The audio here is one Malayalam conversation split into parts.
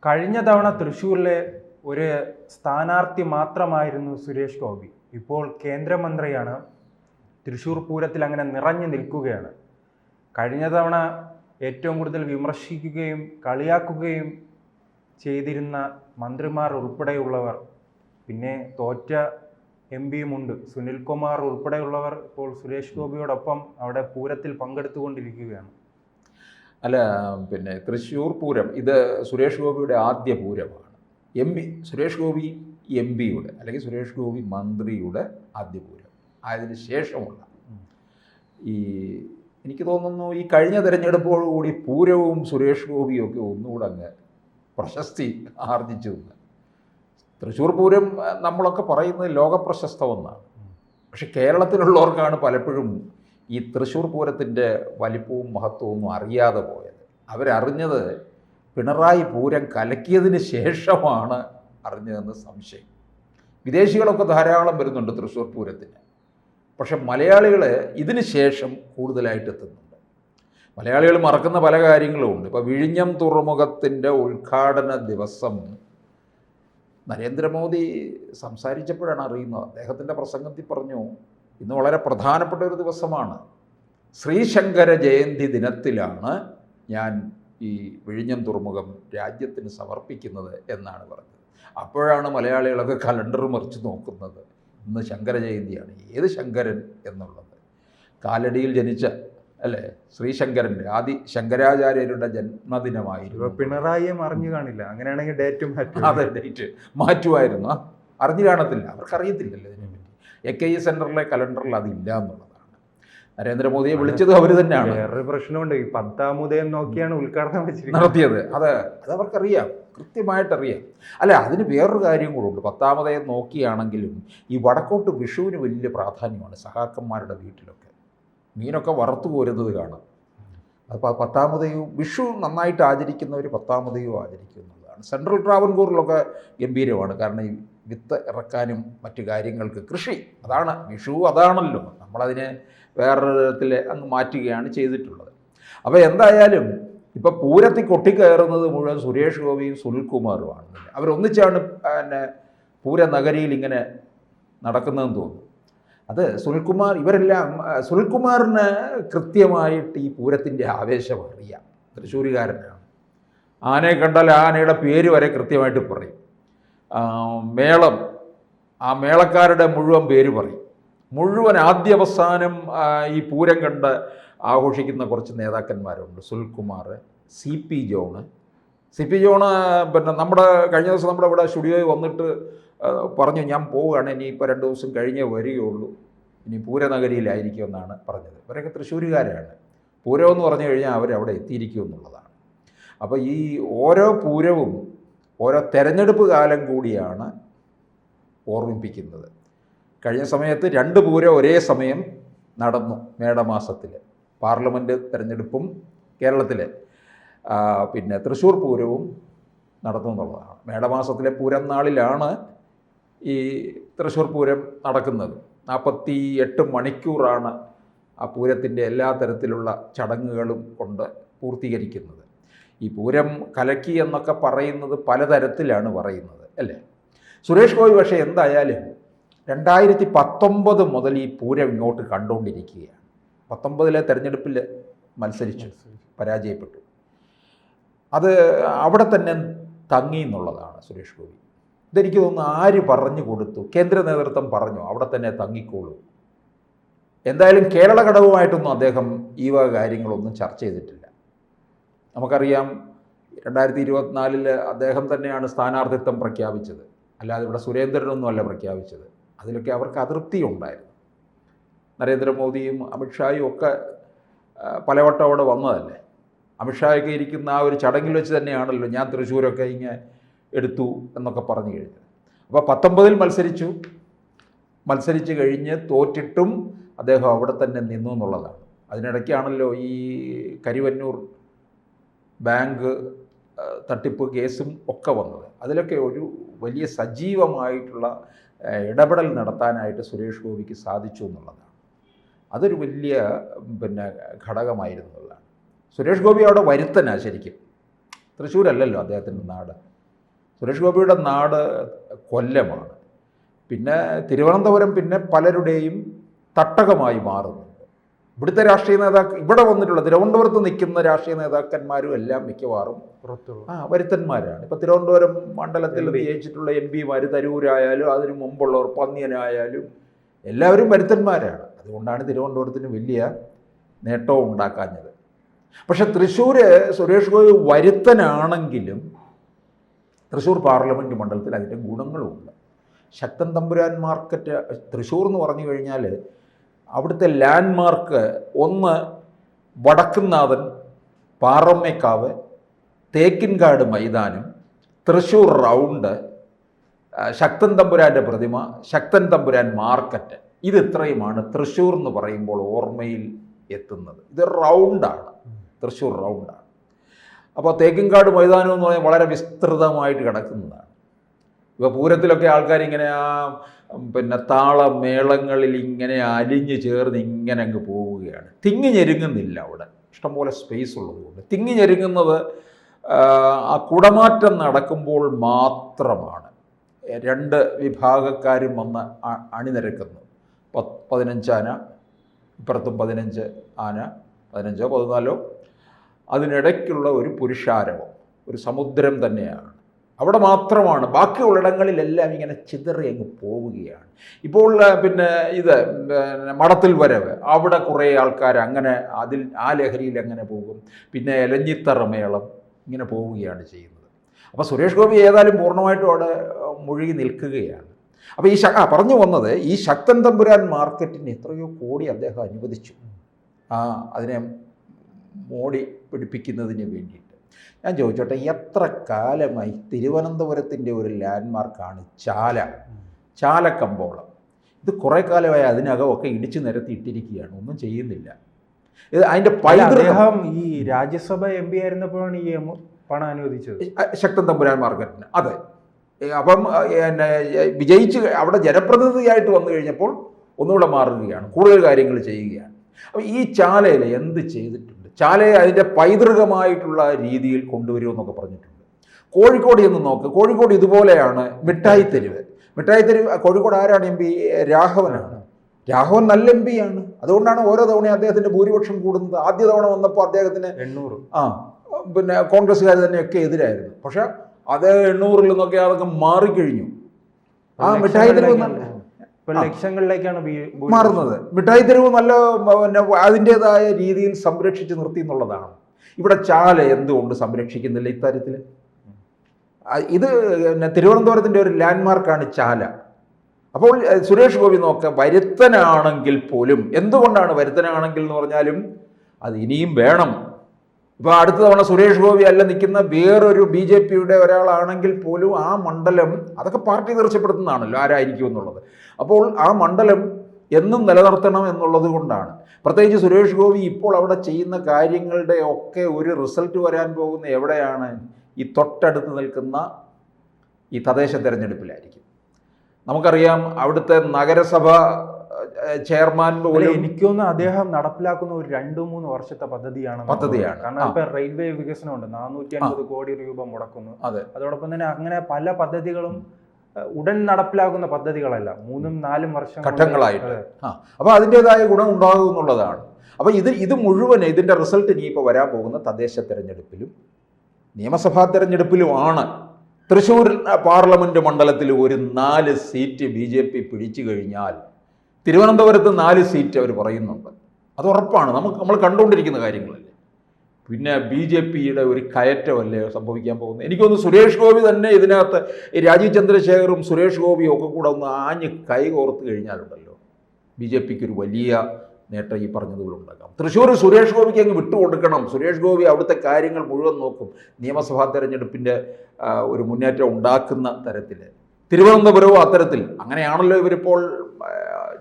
കഴിഞ്ഞ തവണ തൃശ്ശൂരിലെ ഒരു സ്ഥാനാർത്ഥി മാത്രമായിരുന്നു സുരേഷ് ഗോപി. ഇപ്പോൾ കേന്ദ്രമന്ത്രിയാണ്. തൃശ്ശൂർ പൂരത്തിൽ അങ്ങനെ നിറഞ്ഞു നിൽക്കുകയാണ്. കഴിഞ്ഞ തവണ ഏറ്റവും കൂടുതൽ വിമർശിക്കുകയും കളിയാക്കുകയും ചെയ്തിരുന്ന മന്ത്രിമാർ ഉൾപ്പെടെയുള്ളവർ, പിന്നെ തോറ്റ പിയുമുണ്ട്, സുനിൽകുമാർ ഉൾപ്പെടെയുള്ളവർ ഇപ്പോൾ സുരേഷ് ഗോപിയോടൊപ്പം അവിടെ പൂരത്തിൽ പങ്കെടുത്തുകൊണ്ടിരിക്കുകയാണ്. അല്ല, പിന്നെ തൃശ്ശൂർ പൂരം ഇത് സുരേഷ് ഗോപിയുടെ ആദ്യ പൂരമാണ്. സുരേഷ് ഗോപി പിയുടെ അല്ലെങ്കിൽ സുരേഷ് ഗോപി മന്ത്രിയുടെ ആദ്യ പൂരം ആയതിനു ശേഷമുള്ള എനിക്ക് തോന്നുന്നു ഈ കഴിഞ്ഞ തെരഞ്ഞെടുപ്പോടുകൂടി പൂരവും സുരേഷ് ഗോപിയും ഒക്കെ ഒന്നുകൂടെ അങ്ങ് പ്രശസ്തി ആർജിച്ചു. തൃശ്ശൂർ പൂരം നമ്മളൊക്കെ പറയുന്നത് ലോകപ്രശസ്തമെന്നാണ്. പക്ഷെ കേരളത്തിലുള്ളവർക്കാണ് പലപ്പോഴും ഈ തൃശ്ശൂർ പൂരത്തിൻ്റെ വലിപ്പവും മഹത്വവും ഒന്നും അറിയാതെ പോയത്. അവരറിഞ്ഞത് പിണറായി പൂരം കലക്കിയതിന് ശേഷമാണ് അറിഞ്ഞതെന്ന് സംശയം. വിദേശികളൊക്കെ ധാരാളം വരുന്നുണ്ട് തൃശ്ശൂർ പൂരത്തിന്. പക്ഷെ മലയാളികൾ ഇതിന് ശേഷം കൂടുതലായിട്ട് എത്തുന്നുണ്ട്. മലയാളികൾ മറക്കുന്ന പല കാര്യങ്ങളുമുണ്ട്. ഇപ്പോൾ വിഴിഞ്ഞം തുറമുഖത്തിൻ്റെ ഉദ്ഘാടന ദിവസം നരേന്ദ്രമോദി സംസാരിച്ചപ്പോഴാണ് അറിയുന്നത്. അദ്ദേഹത്തിൻ്റെ പ്രസംഗത്തിൽ പറഞ്ഞു, ഇന്ന് വളരെ പ്രധാനപ്പെട്ട ഒരു ദിവസമാണ്, ശ്രീശങ്കര ജയന്തി ദിനത്തിലാണ് ഞാൻ ഈ വിഴിഞ്ഞം തുറമുഖം രാജ്യത്തിന് സമർപ്പിക്കുന്നത് എന്നാണ് പറഞ്ഞത്. അപ്പോഴാണ് മലയാളികളൊക്കെ കലണ്ടർ മറിച്ച് നോക്കുന്നത്. ഇന്ന് ശങ്കര ജയന്തിയാണ്. ഏത് ശങ്കരൻ എന്നുള്ളത്? കാലടിയിൽ ജനിച്ച അല്ലേ ശ്രീശങ്കരൻ്റെ ശങ്കരാചാര്യരുടെ ജന്മദിനമായിരുന്നു. പിണറായിയെ അറിഞ്ഞു കാണില്ല. അങ്ങനെയാണെങ്കിൽ ഡേറ്റ് മാറ്റും. അതെ, ഡേറ്റ് മാറ്റുമായിരുന്നു. അറിഞ്ഞു കാണത്തില്ല, അവർക്കറിയത്തില്ലല്ലോ ഇതിനെപ്പറ്റി. AKE സെൻറ്ററിലെ കലണ്ടറിൽ അതില്ല എന്നുള്ളതാണ്. നരേന്ദ്രമോദിയെ വിളിച്ചത് അവർ തന്നെയാണ്. വേറൊരു പ്രശ്നമുണ്ട്, ഈ 10ാം ഉദയം നോക്കിയാണ് ഉദ്ഘാടനം നടത്തിയത്. അവർക്കറിയാം, കൃത്യമായിട്ടറിയാം. അല്ല, അതിന് വേറൊരു കാര്യം കൂടെ. 10ാം ഉദയം നോക്കിയാണെങ്കിലും ഈ വടക്കോട്ട് വിഷുവിന് വലിയ പ്രാധാന്യമാണ്. സഹാക്കന്മാരുടെ വീട്ടിലൊക്കെ മീനൊക്കെ വറുത്തു പോരുന്നത് കാണാം. അപ്പോൾ 10ാം ഉദയവും വിഷു നന്നായിട്ട് ആചരിക്കുന്നവർ 10ാം ഉദയവും ആചരിക്കുന്നതാണ്. സെൻട്രൽ ട്രാവൻകൂറിലൊക്കെ ഗംഭീരമാണ്. കാരണം ഈ വിത്ത് ഇറക്കാനും മറ്റു കാര്യങ്ങൾക്ക് കൃഷി അതാണ് വിഷു, അതാണല്ലോ. നമ്മളതിനെ വേറൊരു തരത്തിൽ അങ്ങ് മാറ്റുകയാണ് ചെയ്തിട്ടുള്ളത്. അപ്പോൾ എന്തായാലും ഇപ്പോൾ പൂരത്തിൽ കൊട്ടിക്കയറുന്നത് മുഴുവൻ സുരേഷ് ഗോപിയും സുനിൽകുമാറുമാണ്. അവരൊന്നിച്ചാണ് പിന്നെ പൂരനഗരിയിൽ ഇങ്ങനെ നടക്കുന്നതെന്ന് തോന്നുന്നു. അത് സുനിൽകുമാർ, ഇവരെല്ലാം സുനിൽകുമാറിന് കൃത്യമായിട്ട് ഈ പൂരത്തിൻ്റെ ആവേശം അറിയാം. തൃശ്ശൂരുകാരനാണ്. ആനയെ കണ്ടാൽ ആനയുടെ പേര് വരെ കൃത്യമായിട്ട് പറയും. മേളം, ആ മേളക്കാരുടെ മുഴുവൻ പേര് പറയും. മുഴുവൻ ആദ്യാവസാനം ഈ പൂരം കണ്ട് ആഘോഷിക്കുന്ന കുറച്ച് നേതാക്കന്മാരുണ്ട്. Sunilkumar, CP John. പിന്നെ നമ്മുടെ കഴിഞ്ഞ ദിവസം നമ്മുടെ ഇവിടെ സ്റ്റുഡിയോയിൽ വന്നിട്ട് പറഞ്ഞു, ഞാൻ പോവുകയാണ്, ഇനിയിപ്പോൾ 2 ദിവസം കഴിഞ്ഞേ വരികയുള്ളൂ, ഇനി പൂരനഗരിയിലായിരിക്കും എന്നാണ് പറഞ്ഞത്. ഇവരൊക്കെ തൃശ്ശൂരുകാരാണ്. പൂരം എന്ന് പറഞ്ഞു കഴിഞ്ഞാൽ അവരവിടെ എത്തിയിരിക്കും എന്നുള്ളതാണ്. അപ്പോൾ ഈ ഓരോ പൂരവും ഓരോ തെരഞ്ഞെടുപ്പ് കാലം കൂടിയാണ് ഓർമ്മിപ്പിക്കുന്നത്. കഴിഞ്ഞ സമയത്ത് 2 പൂരം ഒരേ സമയം നടന്നു. മേടമാസത്തിൽ പാർലമെൻറ്റ് തെരഞ്ഞെടുപ്പും കേരളത്തിലെ പിന്നെ തൃശ്ശൂർ പൂരവും നടന്നു എന്നുള്ളതാണ്. മേടമാസത്തിലെ പൂരം നാളിലാണ് ഈ തൃശ്ശൂർ പൂരം നടക്കുന്നത്. 48 മണിക്കൂറാണ് ആ പൂരത്തിൻ്റെ എല്ലാ തരത്തിലുള്ള ചടങ്ങുകളും കൊണ്ട് പൂർത്തീകരിക്കുന്നത്. ഈ പൂരം കലക്കി എന്നൊക്കെ പറയുന്നത് പലതരത്തിലാണ് പറയുന്നത്, അല്ലേ? സുരേഷ് ഗോപി പക്ഷേ എന്തായാലും 2019 മുതൽ ഈ പൂരം ഇങ്ങോട്ട് കണ്ടുകൊണ്ടിരിക്കുകയാണ്. 19 തെരഞ്ഞെടുപ്പിൽ മത്സരിച്ചു, പരാജയപ്പെട്ടു. അത് അവിടെ തന്നെ തങ്ങി എന്നുള്ളതാണ് സുരേഷ് ഗോപി. ഇതെനിക്ക് തോന്നുന്നു ആര് പറഞ്ഞു കൊടുത്തു? കേന്ദ്ര നേതൃത്വം പറഞ്ഞു അവിടെ തന്നെ തങ്ങിക്കോളൂ. എന്തായാലും കേരള ഘടകവുമായിട്ടൊന്നും അദ്ദേഹം ഈ വക കാര്യങ്ങളൊന്നും ചർച്ച ചെയ്തിട്ടില്ല. നമുക്കറിയാം 2024 അദ്ദേഹം തന്നെയാണ് സ്ഥാനാർത്ഥിത്വം പ്രഖ്യാപിച്ചത്. അല്ലാതെ ഇവിടെ സുരേന്ദ്രനൊന്നും അല്ല പ്രഖ്യാപിച്ചത്. അതിലൊക്കെ അവർക്ക് അതൃപ്തി ഉണ്ടായിരുന്നു. നരേന്ദ്രമോദിയും അമിത്ഷായും ഒക്കെ പലവട്ടം അവിടെ വന്നതല്ലേ. അമിത്ഷായൊക്കെ ഇരിക്കുന്ന ആ ഒരു ചടങ്ങിൽ വെച്ച് തന്നെയാണല്ലോ ഞാൻ തൃശ്ശൂരൊക്കെ ഇങ്ങനെ എടുത്തു എന്നൊക്കെ പറഞ്ഞു കഴിഞ്ഞത്. അപ്പോൾ 19 മത്സരിച്ച് കഴിഞ്ഞ് തോറ്റിട്ടും അദ്ദേഹം അവിടെ തന്നെ നിന്നു എന്നുള്ളതാണ്. അതിനിടയ്ക്കാണല്ലോ ഈ കരിവന്നൂർ ബാങ്ക് തട്ടിപ്പ് കേസും ഒക്കെ വന്നത്. അതിലൊക്കെ ഒരു വലിയ സജീവമായിട്ടുള്ള ഇടപെടൽ നടത്താനായിട്ട് സുരേഷ് ഗോപിക്ക് സാധിച്ചു എന്നുള്ളതാണ്. അതൊരു വലിയ ഘടകമായിരുന്നു എന്നുള്ളതാണ്. സുരേഷ് ഗോപി അവിടെ വരുത്തനാണ് ശരിക്കും. തൃശ്ശൂരല്ലല്ലോ അദ്ദേഹത്തിൻ്റെ നാട്. സുരേഷ് ഗോപിയുടെ നാട് കൊല്ലമാണ്. പിന്നെ തിരുവനന്തപുരം പിന്നെ പലരുടെയും തട്ടകമായി മാറുന്നുണ്ട്. ഇവിടുത്തെ രാഷ്ട്രീയ നേതാക്കൾ ഇവിടെ വന്നിട്ടുള്ള തിരുവനന്തപുരത്ത് നിൽക്കുന്ന രാഷ്ട്രീയ നേതാക്കന്മാരും എല്ലാം മിക്കവാറും വരുത്തന്മാരാണ്. ഇപ്പോൾ തിരുവനന്തപുരം മണ്ഡലത്തിൽ ജയിച്ചിട്ടുള്ള എം പിമാർ, തരൂരായാലും അതിനു മുമ്പുള്ളവർ, പന്ന്യനായാലും എല്ലാവരും വരുത്തന്മാരാണ്. അതുകൊണ്ടാണ് തിരുവനന്തപുരത്തിന് വലിയ നേട്ടവും ഉണ്ടാക്കാഞ്ഞത്. പക്ഷെ തൃശ്ശൂർ സുരേഷ് ഗോപി വരുത്തനാണെങ്കിലും തൃശ്ശൂർ പാർലമെൻറ്റ് മണ്ഡലത്തിൽ അതിൻ്റെ ഗുണങ്ങളുമുണ്ട്. ശക്തൻ തമ്പുരാൻ മാർക്കറ്റ് തൃശ്ശൂർ എന്ന് പറഞ്ഞു കഴിഞ്ഞാൽ അവിടുത്തെ ലാൻഡ്മാർക്ക് ഒന്ന് വടക്കുംനാഥൻ, പാറമ്മേക്കാവ്, തേക്കിൻകാട് മൈതാനം, തൃശ്ശൂർ റൗണ്ട്, ശക്തൻ തമ്പുരാൻ്റെ പ്രതിമ, ശക്തൻ തമ്പുരാൻ മാർക്കറ്റ്. ഇത് ഇത്രയുമാണ് തൃശ്ശൂർ എന്ന് പറയുമ്പോൾ ഓർമ്മയിൽ എത്തുന്നത്. ഇത് റൗണ്ടാണ്, തൃശ്ശൂർ റൗണ്ടാണ്. അപ്പോൾ തേക്കിൻകാട് മൈതാനം എന്ന് പറഞ്ഞാൽ വളരെ വിസ്തൃതമായിട്ട് കിടക്കുന്നതാണ്. ഇപ്പോൾ പൂരത്തിലൊക്കെ ആൾക്കാരിങ്ങനെ പിന്നെ താളമേളങ്ങളിൽ ഇങ്ങനെ അലിഞ്ഞു ചേർന്ന് ഇങ്ങനെ അങ്ങ് പോവുകയാണ്. തിങ്ങി ഞെരുങ്ങുന്നില്ല. അവിടെ ഇഷ്ടംപോലെ സ്പേസ് ഉള്ളതുകൊണ്ട് തിങ്ങി ഞെരുങ്ങുന്നത് ആ കുടമാറ്റം നടക്കുമ്പോൾ മാത്രമാണ്. രണ്ട് വിഭാഗക്കാരും വന്ന് അണിനിരക്കുന്നു. 15 ആന, ഇപ്പുറത്തും 15 ആന, 15 14 അതിനിടയ്ക്കുള്ള ഒരു പുരുഷാരവം, ഒരു സമുദ്രം തന്നെയാണ്. അവിടെ മാത്രമാണ്. ബാക്കിയുള്ളിടങ്ങളിലെല്ലാം ഇങ്ങനെ ചിതറി അങ്ങ് പോവുകയാണ്. ഇപ്പോൾ പിന്നെ ഇത് മടത്തിൽ വരവ്, അവിടെ കുറേ ആൾക്കാർ അങ്ങനെ ആ ലഹരിയിൽ അങ്ങനെ പോകും. പിന്നെ എലഞ്ഞിത്തറ മേളം ഇങ്ങനെ പോവുകയാണ് ചെയ്യുന്നത്. അപ്പോൾ സുരേഷ് ഗോപി ഏതായാലും പൂർണ്ണമായിട്ടും അവിടെ മുഴുകി നിൽക്കുകയാണ്. അപ്പോൾ പറഞ്ഞു വന്നത്, ഈ ശക്തൻ തമ്പുരാൻ മാർക്കറ്റിന് എത്രയോ കോടി അദ്ദേഹം അനുവദിച്ചു അതിനെ മോടി പിടിപ്പിക്കുന്നതിന് വേണ്ടിയിട്ട്. ഞാൻ ചോദിച്ചോട്ടെ, എത്ര കാലമായി തിരുവനന്തപുരത്തിൻ്റെ ഒരു ലാൻഡ്മാർക്കാണ് ചാലക്കമ്പോളം. ഇത് കുറേ കാലമായി അതിനകമൊക്കെ ഇടിച്ചു നിരത്തി ഇട്ടിരിക്കുകയാണ്, ഒന്നും ചെയ്യുന്നില്ല. ഇത് അതിൻ്റെ അദ്ദേഹം ഈ രാജ്യസഭ MP ആയിരുന്നപ്പോഴാണ് ഈ പണം അനുവദിച്ചത് ശക്തൻ തമ്പുരാൻ മാർക്കറ്റിന്. അതെ. അപ്പം വിജയിച്ച് അവിടെ ജനപ്രതിനിധിയായിട്ട് വന്നു കഴിഞ്ഞപ്പോൾ ഒന്നുകൂടെ മാറുകയാണ്, കൂടുതൽ കാര്യങ്ങൾ ചെയ്യുകയാണ്. അപ്പോൾ ഈ ചാലയിൽ എന്ത് ചെയ്തിട്ടുണ്ട്? ചാലയെ അതിൻ്റെ പൈതൃകമായിട്ടുള്ള രീതിയിൽ കൊണ്ടുവരുമെന്നൊക്കെ പറഞ്ഞിട്ടുണ്ട്. കോഴിക്കോട് എന്ന് നോക്ക്, കോഴിക്കോട് ഇതുപോലെയാണ്. മിഠായി തെരുവ് കോഴിക്കോട് ആരാണ് MP? രാഘവനാണ്. രാഘവൻ നല്ല MP ആണ്. അതുകൊണ്ടാണ് ഓരോ തവണയും അദ്ദേഹത്തിൻ്റെ ഭൂരിപക്ഷം കൂടുന്നത്. ആദ്യ തവണ വന്നപ്പോൾ അദ്ദേഹത്തിന് 800 പിന്നെ കോൺഗ്രസ്സുകാർ തന്നെയൊക്കെ എതിരായിരുന്നു. പക്ഷെ അത് 800-ൽ നിന്നൊക്കെ അതൊക്കെ മാറിക്കഴിഞ്ഞു. ആ മിഠായി തെരുവ് ലക്ഷങ്ങളിലേക്കാണ് മാറുന്നത്. മിഠായി തെരുവ് നല്ല പിന്നെ അതിൻ്റെതായ രീതിയിൽ സംരക്ഷിച്ച് നിർത്തി എന്നുള്ളതാണ്. ഇവിടെ ചാല എന്തുകൊണ്ട് സംരക്ഷിക്കുന്നില്ല ഇത്തരത്തിൽ? ഇത് തിരുവനന്തപുരത്തിൻ്റെ ഒരു ലാൻഡ്മാർക്കാണ് ചാല. അപ്പോൾ സുരേഷ് ഗോപി നോക്കുക, വരുത്തനാണെങ്കിൽ പോലും, എന്തുകൊണ്ടാണ് വരുത്തനാണെങ്കിൽ എന്ന് പറഞ്ഞാലും അത് ഇനിയും വേണം. ഇപ്പോൾ അടുത്ത തവണ സുരേഷ് ഗോപി അല്ല നിൽക്കുന്ന വേറൊരു BJP-യുടെ ഒരാളാണെങ്കിൽ പോലും ആ മണ്ഡലം, അതൊക്കെ പാർട്ടി തീർച്ചപ്പെടുത്തുന്നതാണല്ലോ ആരായിരിക്കും എന്നുള്ളത്. അപ്പോൾ ആ മണ്ഡലം എന്നും നിലനിർത്തണം എന്നുള്ളത് കൊണ്ടാണ്. പ്രത്യേകിച്ച് സുരേഷ് ഗോപി ഇപ്പോൾ അവിടെ ചെയ്യുന്ന കാര്യങ്ങളുടെ ഒക്കെ ഒരു റിസൾട്ട് വരാൻ പോകുന്ന എവിടെയാണ്? ഈ തൊട്ടടുത്ത് നിൽക്കുന്ന ഈ തദ്ദേശ തെരഞ്ഞെടുപ്പിലായിരിക്കും. നമുക്കറിയാം അവിടുത്തെ നഗരസഭ ചെയർമാൻ പോലും, എനിക്ക് തോന്നുന്നു അദ്ദേഹം നടപ്പിലാക്കുന്ന ഒരു 2-3 വർഷത്തെ പദ്ധതിയാണ്. കാരണം ഇപ്പൊ റെയിൽവേ വികസനമുണ്ട്, 450 കോടി രൂപ മുടക്കുന്നു. അതോടൊപ്പം തന്നെ അങ്ങനെ പല പദ്ധതികളും ഉടൻ നടപ്പിലാക്കുന്ന പദ്ധതികളല്ല, 3-4 വർഷം ഘട്ടങ്ങളായിട്ട്. അപ്പോൾ അതിൻ്റെതായ ഗുണം ഉണ്ടാകും എന്നുള്ളതാണ്. അപ്പോൾ ഇത് മുഴുവൻ ഇതിൻ്റെ റിസൾട്ട് ഇനിയിപ്പോൾ വരാൻ പോകുന്ന തദ്ദേശ തെരഞ്ഞെടുപ്പിലും നിയമസഭാ തെരഞ്ഞെടുപ്പിലുമാണ്. തൃശ്ശൂർ പാർലമെൻറ്റ് മണ്ഡലത്തിൽ ഒരു 4 സീറ്റ് BJP പിടിച്ചു കഴിഞ്ഞാൽ തിരുവനന്തപുരത്ത് 4 സീറ്റ് അവർ പറയുന്നുണ്ട്. അത് ഉറപ്പാണ്. നമ്മൾ കണ്ടുകൊണ്ടിരിക്കുന്ന കാര്യങ്ങളല്ലേ. പിന്നെ BJP-യുടെ ഒരു കയറ്റമല്ലേ സംഭവിക്കാൻ പോകുന്നത്. എനിക്കൊന്ന് സുരേഷ് ഗോപി തന്നെ ഇതിനകത്ത് രാജീവ് ചന്ദ്രശേഖറും സുരേഷ് ഗോപിയും ഒക്കെ കൂടെ ഒന്ന് ആഞ്ഞ് കൈ കോർത്ത് കഴിഞ്ഞാലുണ്ടല്ലോ BJP-ക്ക് ഒരു വലിയ നേട്ടം ഈ പറഞ്ഞതുപോലെ ഉണ്ടാക്കാം. തൃശ്ശൂർ സുരേഷ് ഗോപിക്ക് അങ്ങ് വിട്ടുകൊടുക്കണം. സുരേഷ് ഗോപി അവിടുത്തെ കാര്യങ്ങൾ മുഴുവൻ നോക്കും. നിയമസഭാ തെരഞ്ഞെടുപ്പിൻ്റെ ഒരു മുന്നേറ്റം ഉണ്ടാക്കുന്ന തരത്തിൽ. തിരുവനന്തപുരവും അത്തരത്തിൽ. അങ്ങനെയാണല്ലോ ഇവരിപ്പോൾ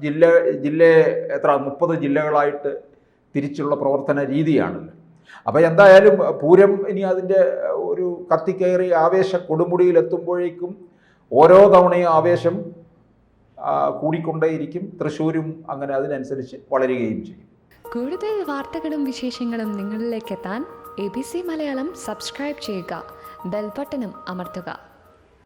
ജില്ലയെ 30 ജില്ലകളായിട്ട് തിരിച്ചുള്ള പ്രവർത്തന രീതിയാണല്ലോ. അപ്പോൾ എന്തായാലും പൂരം ഇനി അതിൻ്റെ ഒരു കത്തിക്കയറി ആവേശ കൊടുമുടിയിലെത്തുമ്പോഴേക്കും ഓരോ തവണയും ആവേശം കൂടിക്കൊണ്ടേയിരിക്കും. തൃശ്ശൂരും അങ്ങനെ അതിനനുസരിച്ച് വളരുകയും ചെയ്യും. കൂടുതൽ വാർത്തകളും വിശേഷങ്ങളും നിങ്ങളിലേക്ക് എത്താൻ ABC മലയാളം സബ്സ്ക്രൈബ് ചെയ്യുക, ബെൽ ബട്ടണും അമർത്തുക.